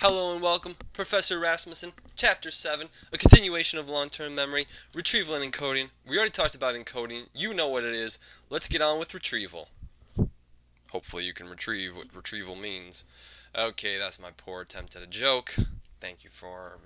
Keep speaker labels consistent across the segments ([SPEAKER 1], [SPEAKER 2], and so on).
[SPEAKER 1] Hello and welcome, Professor Rasmussen, Chapter 7, a continuation of long-term memory, retrieval and encoding. We already talked about encoding, you know what it is, let's get on with retrieval. Hopefully you can retrieve what retrieval means. Okay, that's my poor attempt at a joke. Thank you for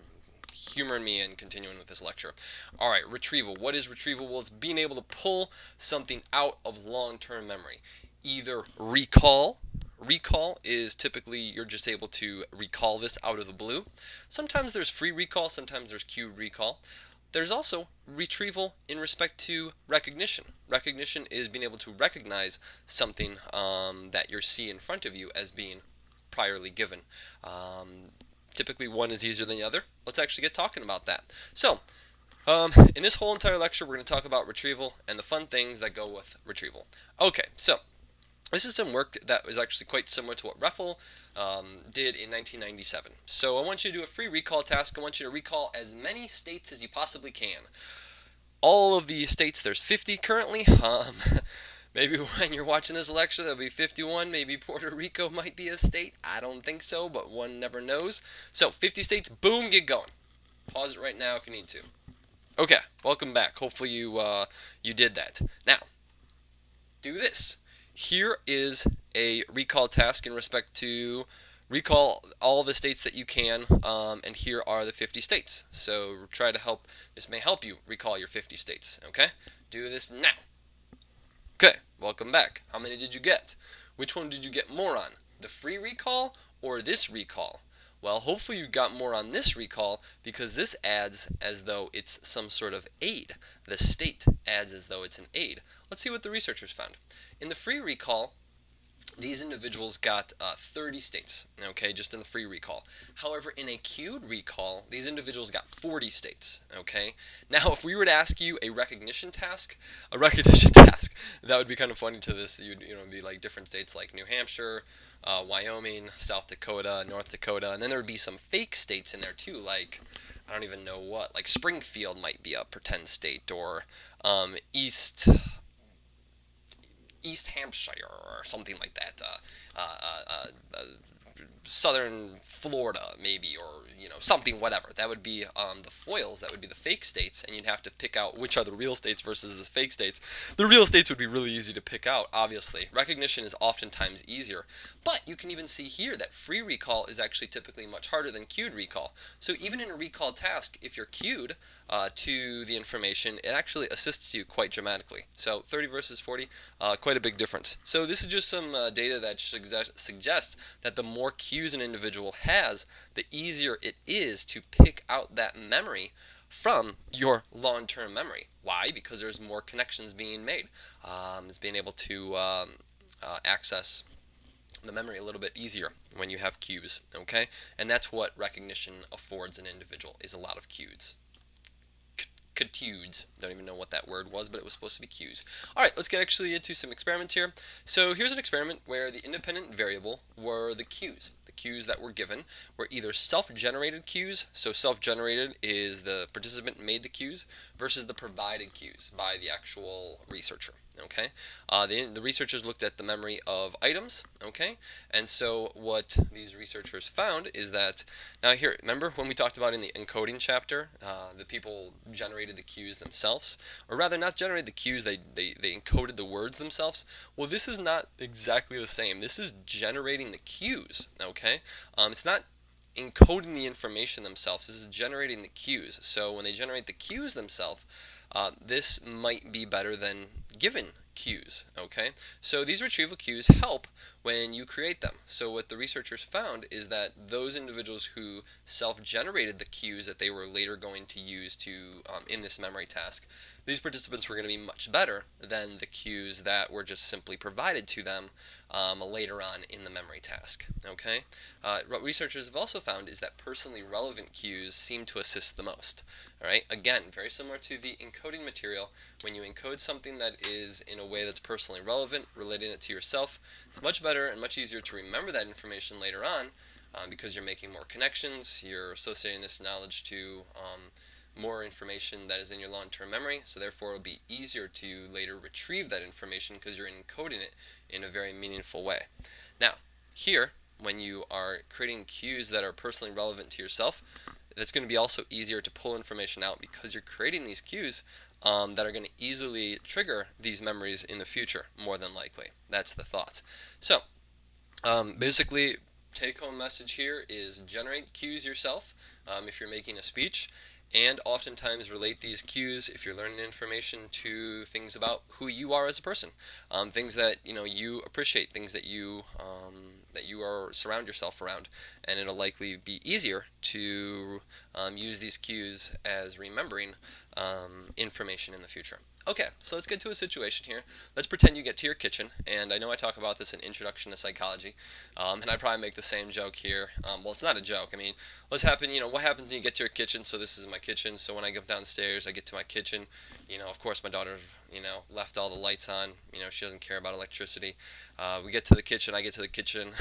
[SPEAKER 1] humoring me and continuing with this lecture. Alright, retrieval. What is retrieval? Well, it's being able to pull something out of long-term memory. Either recall. Recall is typically you're just able to recall this out of the blue. Sometimes there's free recall, sometimes there's cued recall. There's also retrieval in respect to recognition. Recognition is being able to recognize something that you see in front of you as being priorly given. Typically one is easier than the other. Let's actually get talking about that. So, in this whole entire lecture, we're going to talk about retrieval and the fun things that go with retrieval. Okay, so this is some work that was actually quite similar to what Reffel did in 1997. So I want you to do a free recall task. I want you to recall as many states as you possibly can. All of the states, there's 50 currently. Maybe when you're watching this lecture, there'll be 51. Maybe Puerto Rico might be a state. I don't think so, but one never knows. So 50 states, boom, get going. Pause it right now if you need to. Okay, welcome back. Hopefully you did that. Now, do this. Here is a recall task in respect to recall all the states that you can, and here are the 50 states. So try to help, this may help you recall your 50 states, okay? Do this now. Okay, welcome back. How many did you get? Which one did you get more on? The free recall or this recall? Well, hopefully you got more on this recall because this adds as though it's some sort of aid. The state adds as though it's an aid. Let's see what the researchers found. In the free recall, these individuals got 30 states, okay, just in the free recall. However, in a queued recall, these individuals got 40 states, okay? Now, if we were to ask you a recognition task, that would be kind of funny to this. You'd be like different states like New Hampshire, Wyoming, South Dakota, North Dakota, and then there would be some fake states in there too, like I don't even know what, like Springfield might be a pretend state, or East Hampshire or something like that, Southern Florida maybe, or something, whatever. That would be the foils, that would be the fake states, and you'd have to pick out which are the real states versus the fake states. The real states would be really easy to pick out, obviously. Recognition is oftentimes easier, but you can even see here that free recall is actually typically much harder than queued recall. So even in a recall task, if you're queued to the information, it actually assists you quite dramatically. So 30 versus 40, quite a big difference. So this is just some data that suggests that the more cues an individual has, the easier it is to pick out that memory from your long-term memory. Why? Because there's more connections being made. It's being able to access the memory a little bit easier when you have cues, okay? And that's what recognition affords an individual, is a lot of cues. Cues. Don't even know what that word was, but it was supposed to be cues. Alright, let's get actually into some experiments here. So here's an experiment where the independent variable were the cues. The cues that were given were either self-generated cues, so self-generated is the participant made the cues, versus the provided cues by the actual researcher. Okay, the researchers looked at the memory of items. Okay, and so what these researchers found is that, now here, remember when we talked about in the encoding chapter, the people generated the cues themselves, or rather not generated the cues, they encoded the words themselves. Well, this is not exactly the same. This is generating the cues. Okay, it's not encoding the information themselves. This is generating the cues. So when they generate the cues themselves, this might be better than given cues, okay? So these retrieval cues help when you create them. So what the researchers found is that those individuals who self-generated the cues that they were later going to use in this memory task, these participants were going to be much better than the cues that were just simply provided to them later on in the memory task, okay? What researchers have also found is that personally relevant cues seem to assist the most, all right? Again, very similar to the encoding material. When you encode something that is in a way that's personally relevant, relating it to yourself, it's much better and much easier to remember that information later on because you're making more connections, you're associating this knowledge to more information that is in your long-term memory, so therefore it'll be easier to later retrieve that information because you're encoding it in a very meaningful way. Now, here when you are creating cues that are personally relevant to yourself, it's going to be also easier to pull information out because you're creating these cues that are going to easily trigger these memories in the future, more than likely. That's the thought. So, basically, take-home message here is generate cues yourself if you're making a speech, and oftentimes relate these cues if you're learning information to things about who you are as a person, things that you appreciate, things that you are surround yourself around, and it'll likely be easier to use these cues as remembering information in the future. Okay, so let's get to a situation here. Let's pretend you get to your kitchen, and I know I talk about this in Introduction to Psychology, and I probably make the same joke here. Well, it's not a joke. I mean, what happens when you get to your kitchen? So this is my kitchen. So when I go downstairs, I get to my kitchen. Of course, my daughter, left all the lights on. She doesn't care about electricity. We get to the kitchen. I get to the kitchen.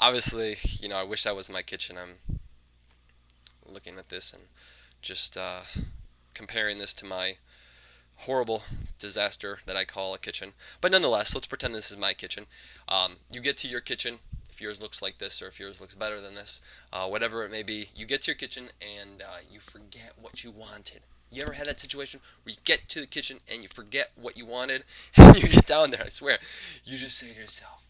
[SPEAKER 1] Obviously, I wish that was my kitchen. I'm looking at this and just comparing this to my horrible disaster that I call a kitchen. But nonetheless, let's pretend this is my kitchen. You get to your kitchen. If yours looks like this or if yours looks better than this, whatever it may be, you get to your kitchen and you forget what you wanted. You ever had that situation where you get to the kitchen and you forget what you wanted, and you get down there, I swear, you just say to yourself,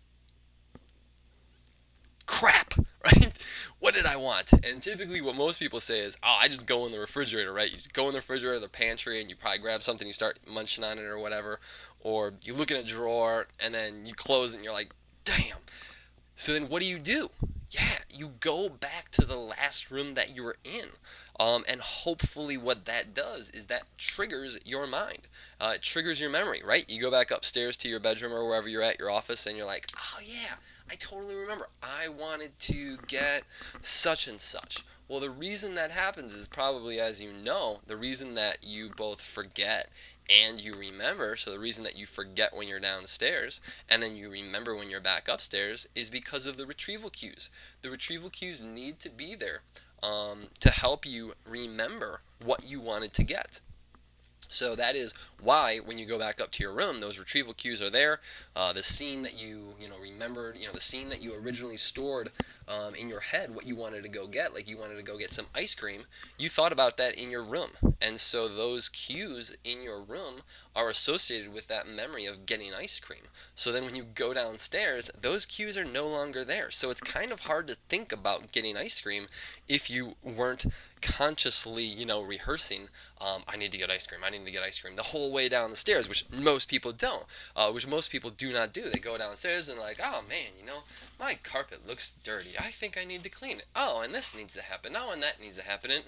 [SPEAKER 1] crap, right? What did I want? And typically what most people say is, oh, I just go in the refrigerator, right? You just go in the refrigerator, the pantry, and you probably grab something, you start munching on it or whatever. Or you look in a drawer, and then you close it, and you're like, damn. So then what do? Yeah, you go back to the last room that you were in. And hopefully what that does is that triggers your mind. It triggers your memory, right? You go back upstairs to your bedroom or wherever you're at, your office, and you're like, oh yeah, I totally remember. I wanted to get such and such. Well, the reason that happens is probably, as you know, the reason that you both forget and you remember, so the reason that you forget when you're downstairs and then you remember when you're back upstairs is because of the retrieval cues. The retrieval cues need to be there to help you remember what you wanted to get. So that is why when you go back up to your room, those retrieval cues are there. The scene that you remembered, the scene that you originally stored in your head, what you wanted to go get, like you wanted to go get some ice cream, you thought about that in your room. And so those cues in your room are associated with that memory of getting ice cream. So then when you go downstairs, those cues are no longer there. So it's kind of hard to think about getting ice cream if you weren't consciously, rehearsing, I need to get ice cream, I need to get ice cream the whole way down the stairs, which most people don't, which most people do not do. They go downstairs and like, oh man, my carpet looks dirty. I think I need to clean it. Oh, and this needs to happen. Oh, and that needs to happen. And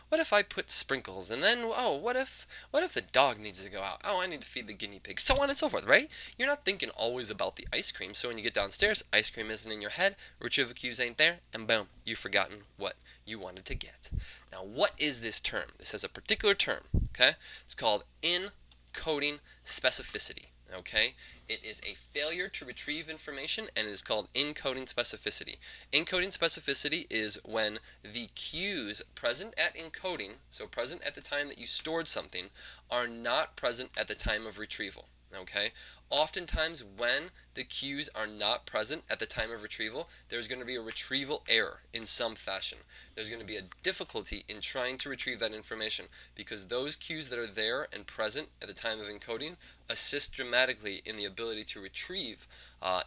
[SPEAKER 1] what if I put sprinkles? And then, oh, what if the dog needs to go out? Oh, I need to feed the guinea pig. So on and so forth, right? You're not thinking always about the ice cream. So when you get downstairs, ice cream isn't in your head, retrieval cues ain't there, and boom, you've forgotten what you wanted to get. Now, what is this term? This has a particular term, okay? It's called encoding specificity, okay? It is a failure to retrieve information, and it is called encoding specificity. Encoding specificity is when the cues present at encoding, so present at the time that you stored something, are not present at the time of retrieval. Okay? Oftentimes, when the cues are not present at the time of retrieval, there's going to be a retrieval error in some fashion. There's going to be a difficulty in trying to retrieve that information because those cues that are there and present at the time of encoding assist dramatically in the ability to retrieve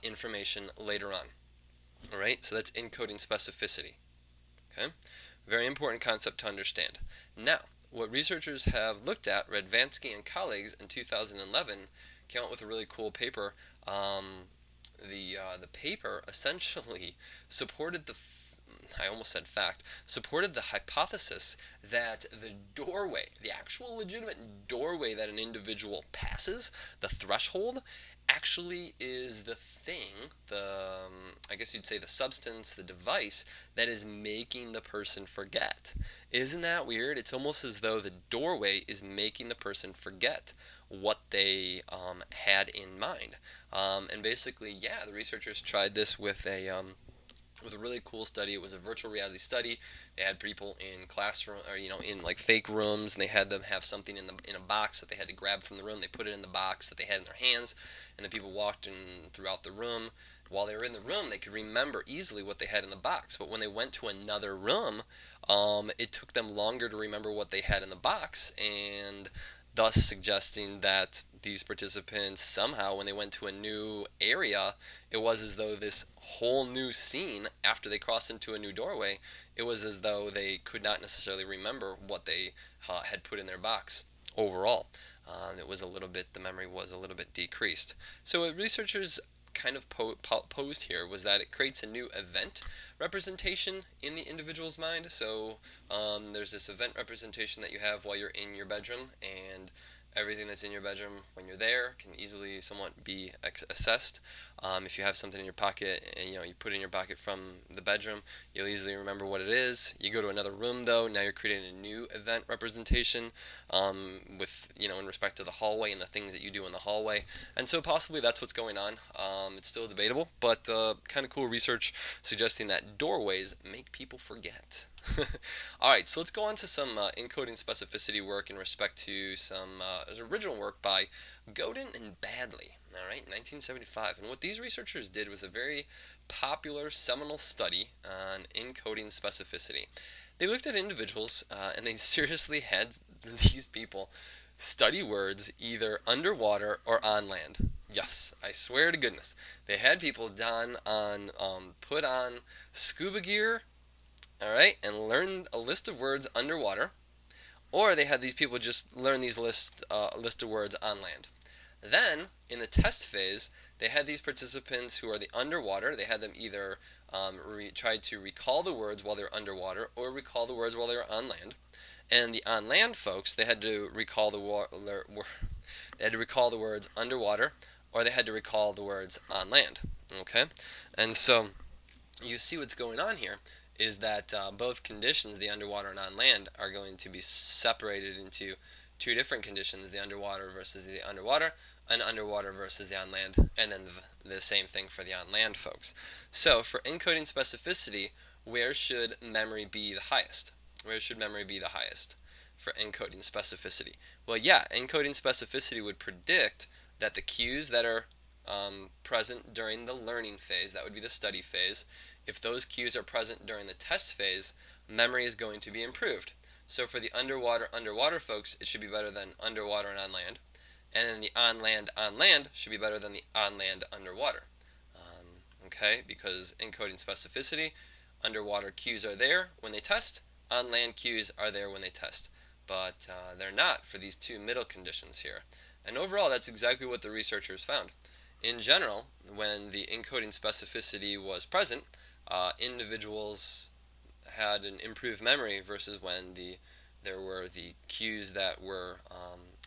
[SPEAKER 1] information later on. All right? So that's encoding specificity. Okay? Very important concept to understand. Now, what researchers have looked at, Radvansky and colleagues in 2011, came out with a really cool paper. The paper essentially supported supported the hypothesis that the doorway, the actual legitimate doorway that an individual passes, the threshold, actually is the thing, I guess you'd say the substance, the device, that is making the person forget. Isn't that weird? It's almost as though the doorway is making the person forget what they had in mind. And basically, yeah, the researchers tried this with a with a really cool study. It was a virtual reality study. They had people in classroom, or in like fake rooms, and they had them have something in a box that they had to grab from the room. They put it in the box that they had in their hands, and the people walked in throughout the room. While they were in the room, they could remember easily what they had in the box. But when they went to another room, it took them longer to remember what they had in the box, and thus suggesting that these participants somehow, when they went to a new area, it was as though this whole new scene, after they crossed into a new doorway, it was as though they could not necessarily remember what they had put in their box overall. It was a little bit, the memory was a little bit decreased. So what researchers kind of posed here was that it creates a new event representation in the individual's mind. So there's this event representation that you have while you're in your bedroom, and everything that's in your bedroom when you're there can easily somewhat be assessed. If you have something in your pocket and you put it in your pocket from the bedroom, you'll easily remember what it is. You go to another room though, now you're creating a new event representation with in respect to the hallway and the things that you do in the hallway. And so possibly that's what's going on. It's still debatable, but kind of cool research suggesting that doorways make people forget. Alright, so let's go on to some encoding specificity work in respect to some original work by Godin and Badley, alright, 1975. And what these researchers did was a very popular seminal study on encoding specificity. They looked at individuals and they seriously had these people study words either underwater or on land. Yes, I swear to goodness. They had people put on scuba gear, all right, and learn a list of words underwater, or they had these people just learn these list of words on land. Then, in the test phase, they had these participants who are the underwater. They had them either try to recall the words while they're underwater or recall the words while they're on land. And the on land folks, they had to recall they had to recall the words underwater, or they had to recall the words on land. Okay, and so you see what's going on here is that both conditions, the underwater and on land, are going to be separated into two different conditions: the underwater versus the underwater, and underwater versus the on land, and then the same thing for the on land folks. So for encoding specificity, where should memory be the highest? Where should memory be the highest for encoding specificity? Well, yeah, encoding specificity would predict that the cues that are present during the learning phase, that would be the study phase, if those cues are present during the test phase, memory is going to be improved. So for the underwater folks, it should be better than underwater and on land. And then the on land should be better than the on land underwater. Okay, because encoding specificity, underwater cues are there when they test, on land cues are there when they test. But they're not for these two middle conditions here. And overall, that's exactly what the researchers found. In general, when the encoding specificity was present, individuals had an improved memory versus when there were the cues that were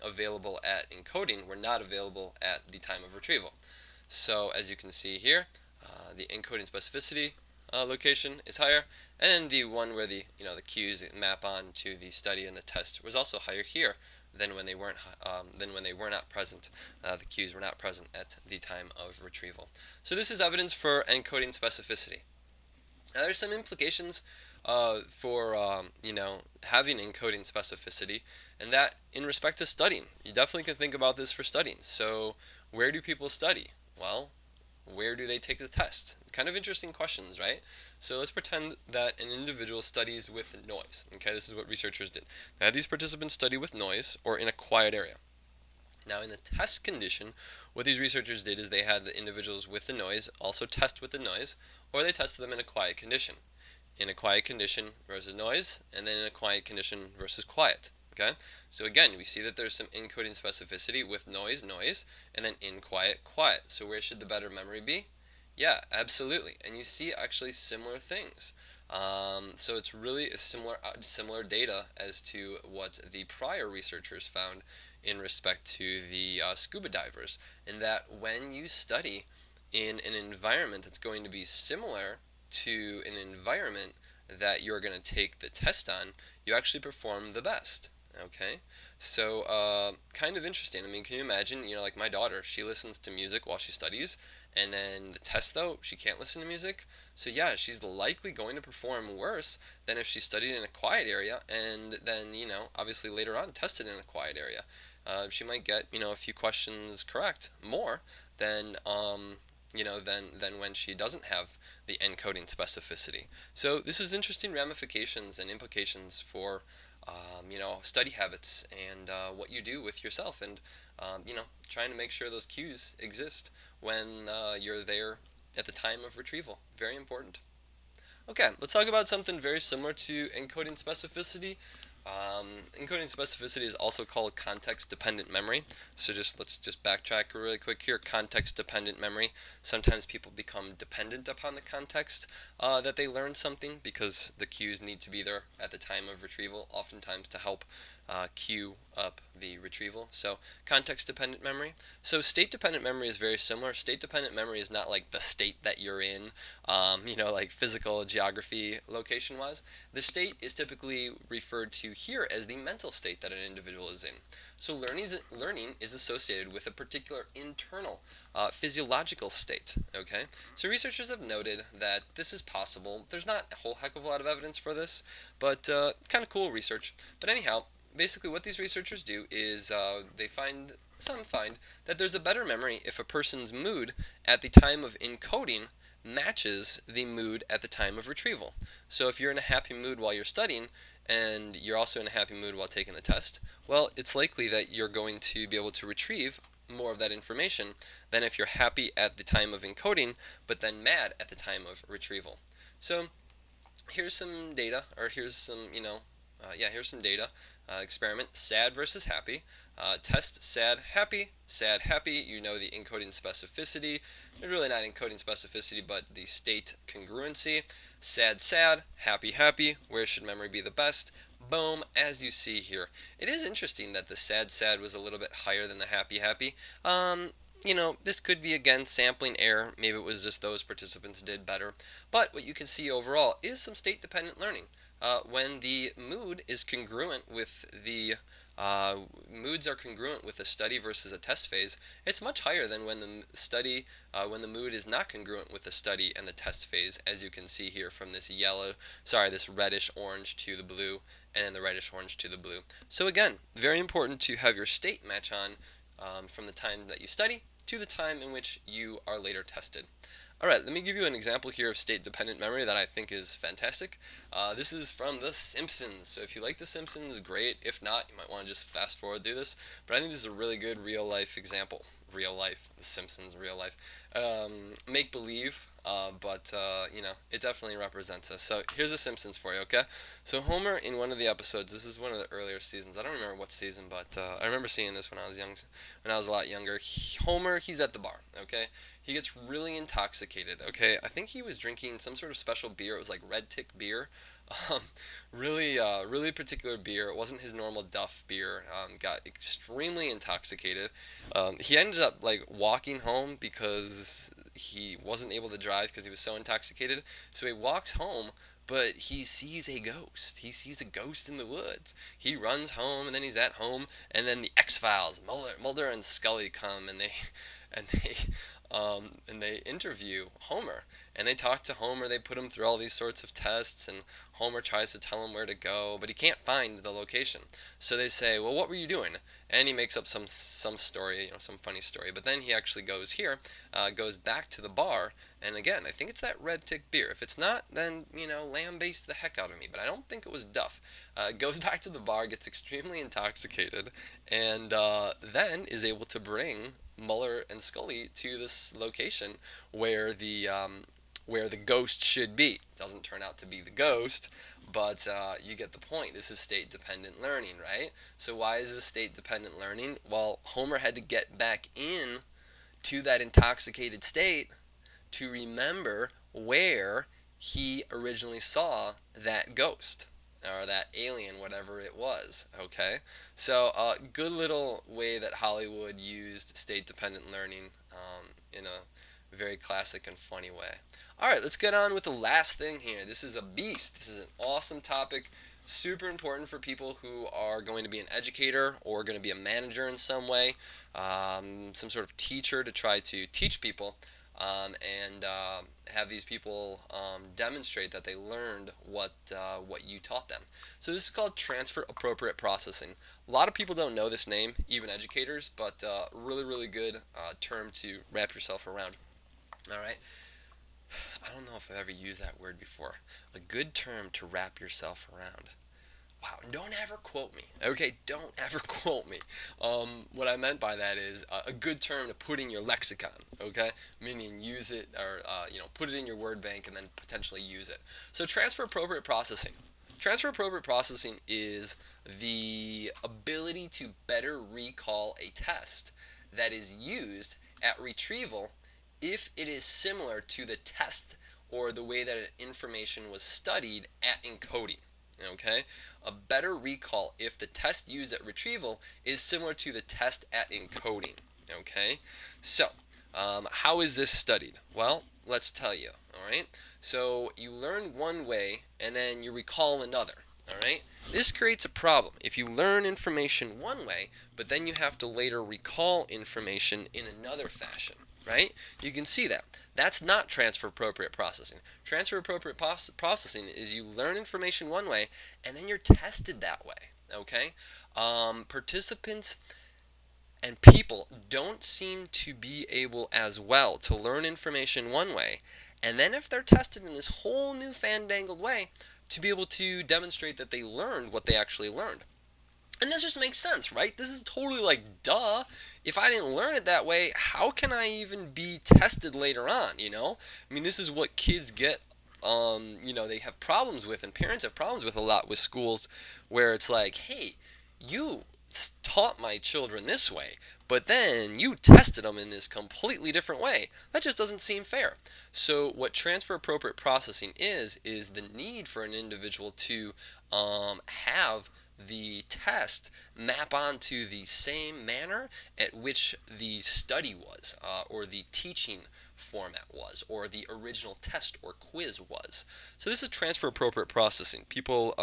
[SPEAKER 1] available at encoding were not available at the time of retrieval. So as you can see here, the encoding specificity location is higher, and the one where the cues map on to the study and the test was also higher here than when they were not present. The cues were not present at the time of retrieval. So this is evidence for encoding specificity. Now there's some implications for having encoding specificity, and that in respect to studying. You definitely can think about this for studying. So where do people study? Well, where do they take the test? It's kind of interesting questions, right? So let's pretend that an individual studies with noise. Okay, this is what researchers did. They had these participants study with noise or in a quiet area. Now in the test condition, what these researchers did is they had the individuals with the noise also test with the noise, or they tested them in a quiet condition. In a quiet condition versus noise, and then in a quiet condition versus quiet. Okay, so again, we see that there's some encoding specificity with noise, and then in quiet, quiet. So where should the better memory be? Yeah, absolutely. And you see actually similar things. So it's really a similar data as to what the prior researchers found in respect to the scuba divers, in that when you study in an environment that's going to be similar to an environment that you're going to take the test on, you actually perform the best. Okay, so kind of interesting. I mean, can you imagine, like my daughter, she listens to music while she studies, And then the test, though, she can't listen to music. So yeah, she's likely going to perform worse than if she studied in a quiet area and then, obviously later on tested in a quiet area. She might get, a few questions correct more than, than when she doesn't have the encoding specificity. So this is interesting ramifications and implications for, study habits and what you do with yourself, and trying to make sure those cues exist when you're there at the time of retrieval. Very important. Okay, let's talk about something very similar to encoding specificity. Encoding specificity is also called context-dependent memory. So let's just backtrack really quick here. Context-dependent memory. Sometimes people become dependent upon the context that they learn something because the cues need to be there at the time of retrieval, oftentimes to help cue up the retrieval. So context-dependent memory. So state-dependent memory is very similar. State-dependent memory is not like the state that you're in, like physical geography location-wise. The state is typically referred to here as the mental state that an individual is in. So learning is associated with a particular internal physiological state. Okay, so researchers have noted that this is possible. There's not a whole heck of a lot of evidence for this, but kind of cool research. But anyhow, basically what these researchers do is some find that there's a better memory if a person's mood at the time of encoding matches the mood at the time of retrieval. So if you're in a happy mood while you're studying and you're also in a happy mood while taking the test, well, it's likely that you're going to be able to retrieve more of that information than if you're happy at the time of encoding but then mad at the time of retrieval. So here's some data, or here's some, here's some data. Experiment, sad versus happy. Test, sad, happy. Sad, happy, the encoding specificity. It's really not encoding specificity, but the state congruency. Sad, sad, happy, happy. Where should memory be the best? Boom, as you see here. It is interesting that the sad, sad was a little bit higher than the happy, happy. This could be, again, sampling error. Maybe it was just those participants did better. But what you can see overall is some state-dependent learning. When the mood is congruent with the moods are congruent with a study versus a test phase, it's much higher than when the mood is not congruent with the study and the test phase, as you can see here from this this reddish orange to the blue, and then the reddish orange to the blue. So again, very important to have your state match on from the time that you study to the time in which you are later tested. Alright, let me give you an example here of state-dependent memory that I think is fantastic. This is from The Simpsons, so if you like The Simpsons, great. If not, you might want to just fast forward through this. But I think this is a really good real-life example. Real life, The Simpsons, real life. Make-believe, but it definitely represents us. So here's The Simpsons for you, okay? So Homer, in one of the episodes, this is one of the earlier seasons. I don't remember what season, but I remember seeing this when I was a lot younger. Homer, he's at the bar, okay? He gets really intoxicated, okay? I think he was drinking some sort of special beer. It was like Red Tick beer. Really particular beer. It wasn't his normal Duff beer. Got extremely intoxicated. He ended up walking home because he wasn't able to drive because he was so intoxicated. So he walks home, but he sees a ghost. He sees a ghost in the woods. He runs home, and then he's at home, and then the X-Files, Mulder and Scully come, and they interview Homer, and they talk to Homer. They put him through all these sorts of tests, and Homer tries to tell him where to go, but he can't find the location. So they say, well, what were you doing? And he makes up some story, some funny story. But then he actually goes back to the bar, and again, I think it's that Red Tick beer. If it's not, then, lambaste the heck out of me. But I don't think it was Duff. Goes back to the bar, gets extremely intoxicated, and then is able to bring Muller and Scully to this location where the ghost should be. Doesn't turn out to be the ghost, but you get the point. This is state-dependent learning, right? So why is this state-dependent learning? Well, Homer had to get back in to that intoxicated state to remember where he originally saw that ghost or that alien, whatever it was, okay? So good little way that Hollywood used state-dependent learning in a very classic and funny way. Alright, let's get on with the last thing here. This is a beast. This is an awesome topic, super important for people who are going to be an educator or going to be a manager in some way, some sort of teacher to try to teach people. and have these people demonstrate that they learned what you taught them. So this is called transfer appropriate processing. A lot of people don't know this name, even educators, but really, really good term to wrap yourself around. All right. I don't know if I've ever used that word before. A good term to wrap yourself around. Wow, don't ever quote me. Okay, don't ever quote me. What I meant by that is a good term to put in your lexicon. Okay, meaning use it or put it in your word bank and then potentially use it. So transfer appropriate processing. Transfer appropriate processing is the ability to better recall a test that is used at retrieval if it is similar to the test or the way that information was studied at encoding. Okay, a better recall if the test used at retrieval is similar to the test at encoding. Okay, so how is this studied? Well, let's tell you. All right, so you learn one way and then you recall another. All right, this creates a problem. If you learn information one way, but then you have to later recall information in another fashion, right? You can see that. That's not transfer appropriate processing. Transfer appropriate processing is you learn information one way and then you're tested that way. Okay? Participants and people don't seem to be able as well to learn information one way, and then if they're tested in this whole new fandangled way, to be able to demonstrate that they learned what they actually learned. And this just makes sense, right? This is totally like, duh. If I didn't learn it that way, how can I even be tested later on, I mean, this is what kids get, they have problems with, and parents have problems with a lot with schools, where it's like, hey, you taught my children this way, but then you tested them in this completely different way. That just doesn't seem fair. So what transfer appropriate processing is the need for an individual to have the test map onto the same manner at which the study was, or the teaching format was, or the original test or quiz was. So this is transfer appropriate processing. People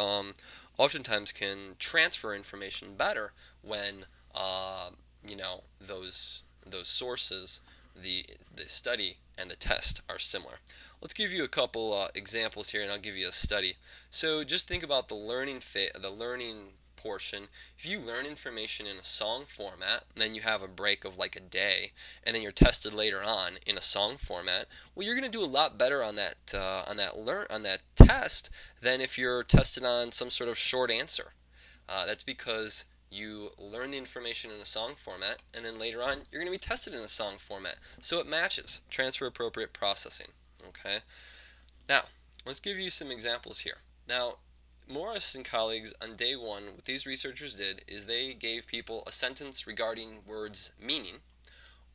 [SPEAKER 1] oftentimes can transfer information better when those sources, the study and the test, are similar. Let's give you a couple examples here, and I'll give you a study. So just think about the learning portion. If you learn information in a song format, and then you have a break of like a day, and then you're tested later on in a song format, well, you're going to do a lot better on that test than if you're tested on some sort of short answer. That's because you learn the information in a song format, and then later on you're going to be tested in a song format. So it matches. Transfer appropriate processing. Okay. Now, let's give you some examples here. Now, Morris and colleagues on day one, what these researchers did is they gave people a sentence regarding words' meaning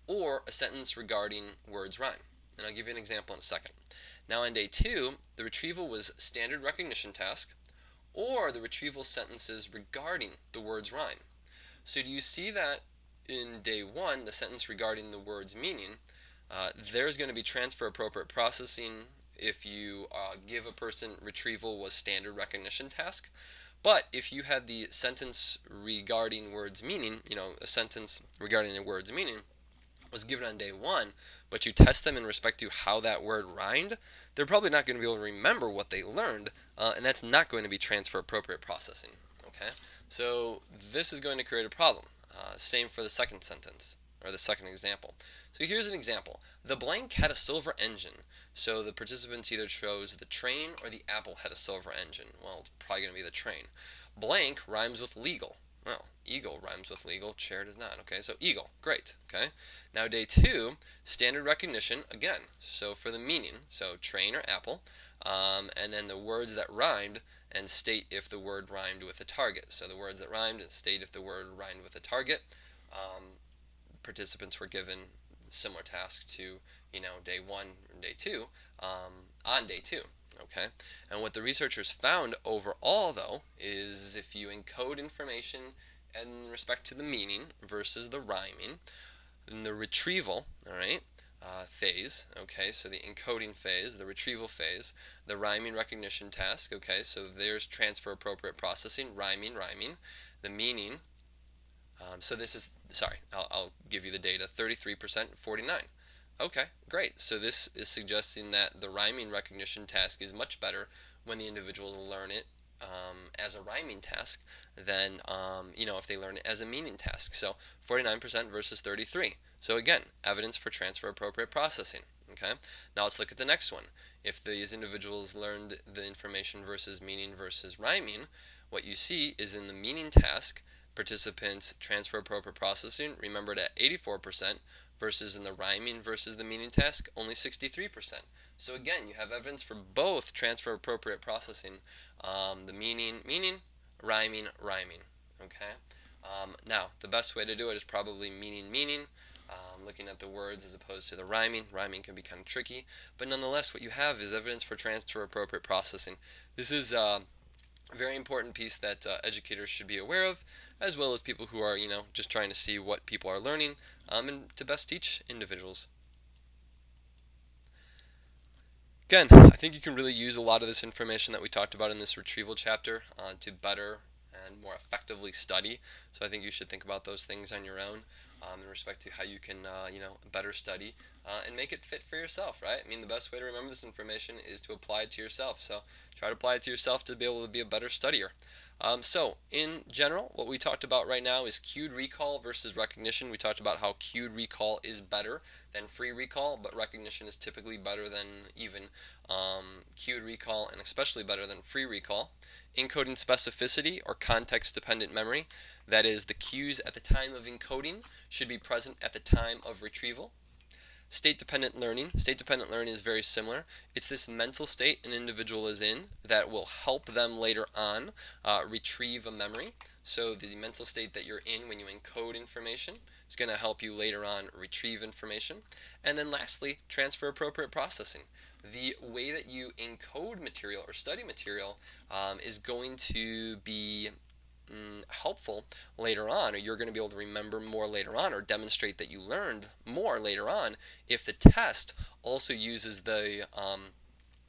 [SPEAKER 1] or a sentence regarding words' rhyme. And I'll give you an example in a second. Now, on day two, the retrieval was standard recognition task or the retrieval sentences regarding the words' rhyme. So do you see that in day one, the sentence regarding the words' meaning, there's going to be transfer appropriate processing if you give a person retrieval was standard recognition task. But if you had the sentence regarding words' meaning, a sentence regarding a word's meaning was given on day one, but you test them in respect to how that word rhymed, they're probably not going to be able to remember what they learned, and that's not going to be transfer appropriate processing. Okay, so this is going to create a problem. Same for the second sentence, or the second example. So here's an example. The blank had a silver engine. So the participants either chose the train or the apple had a silver engine. Well, it's probably going to be the train. Blank rhymes with legal. Well, eagle rhymes with legal, chair does not. Okay, so eagle, great. Okay, now day two, standard recognition again. So for the meaning, so train or apple, and then the words that rhymed and state if the word rhymed with a target. So the words that rhymed and state if the word rhymed with a target. Participants were given similar tasks to day one and day two on day two. Okay, and what the researchers found overall, though, is if you encode information in respect to the meaning versus the rhyming, in the retrieval, all right, phase, okay, so the encoding phase, the retrieval phase, the rhyming recognition task, okay, so there's transfer appropriate processing, rhyming, the meaning. So this is, sorry, I'll give you the data, 33%, 49. Okay, great. So this is suggesting that the rhyming recognition task is much better when the individuals learn it as a rhyming task than if they learn it as a meaning task. So 49% versus 33. So again, evidence for transfer appropriate processing. Okay. Now let's look at the next one. If these individuals learned the information versus meaning versus rhyming, what you see is in the meaning task, participants transfer appropriate processing remembered at 84% versus in the rhyming versus the meaning task only 63%. So again, you have evidence for both transfer appropriate processing, the meaning, rhyming. Okay. Now the best way to do it is probably meaning. Looking at the words as opposed to the rhyming. Rhyming can be kind of tricky, but nonetheless, what you have is evidence for transfer appropriate processing. This is a very important piece that educators should be aware of, as well as people who are, just trying to see what people are learning and to best teach individuals. Again, I think you can really use a lot of this information that we talked about in this retrieval chapter to better and more effectively study. So I think you should think about those things on your own in respect to how you can, better study and make it fit for yourself, right? I mean, the best way to remember this information is to apply it to yourself. So try to apply it to yourself to be able to be a better studier. So in general, what we talked about right now is cued recall versus recognition. We talked about how cued recall is better than free recall, but recognition is typically better than even cued recall, and especially better than free recall. Encoding specificity or context-dependent memory, that is, the cues at the time of encoding should be present at the time of retrieval. State-dependent learning. State-dependent learning is very similar. It's this mental state an individual is in that will help them later on retrieve a memory. So the mental state that you're in when you encode information is going to help you later on retrieve information. And then lastly, transfer appropriate processing. The way that you encode material or study material is going to be helpful later on, or you're going to be able to remember more later on, or demonstrate that you learned more later on if the test also uses the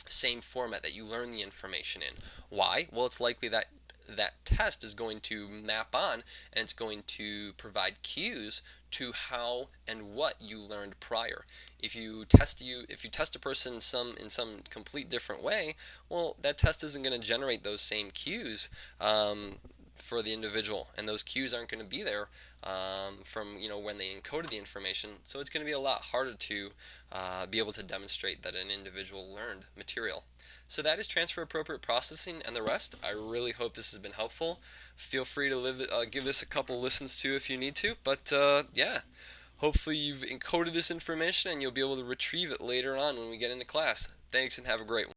[SPEAKER 1] same format that you learn the information in. Why? Well, it's likely that that test is going to map on and it's going to provide cues to how and what you learned prior. If you test a person in some complete different way, well, that test isn't going to generate those same cues for the individual, and those cues aren't going to be there from when they encoded the information. So it's going to be a lot harder to be able to demonstrate that an individual learned material. So that is transfer appropriate processing, and the rest. I really hope this has been helpful. Feel free to give this a couple listens to if you need to. But yeah, hopefully you've encoded this information and you'll be able to retrieve it later on when we get into class. Thanks and have a great one.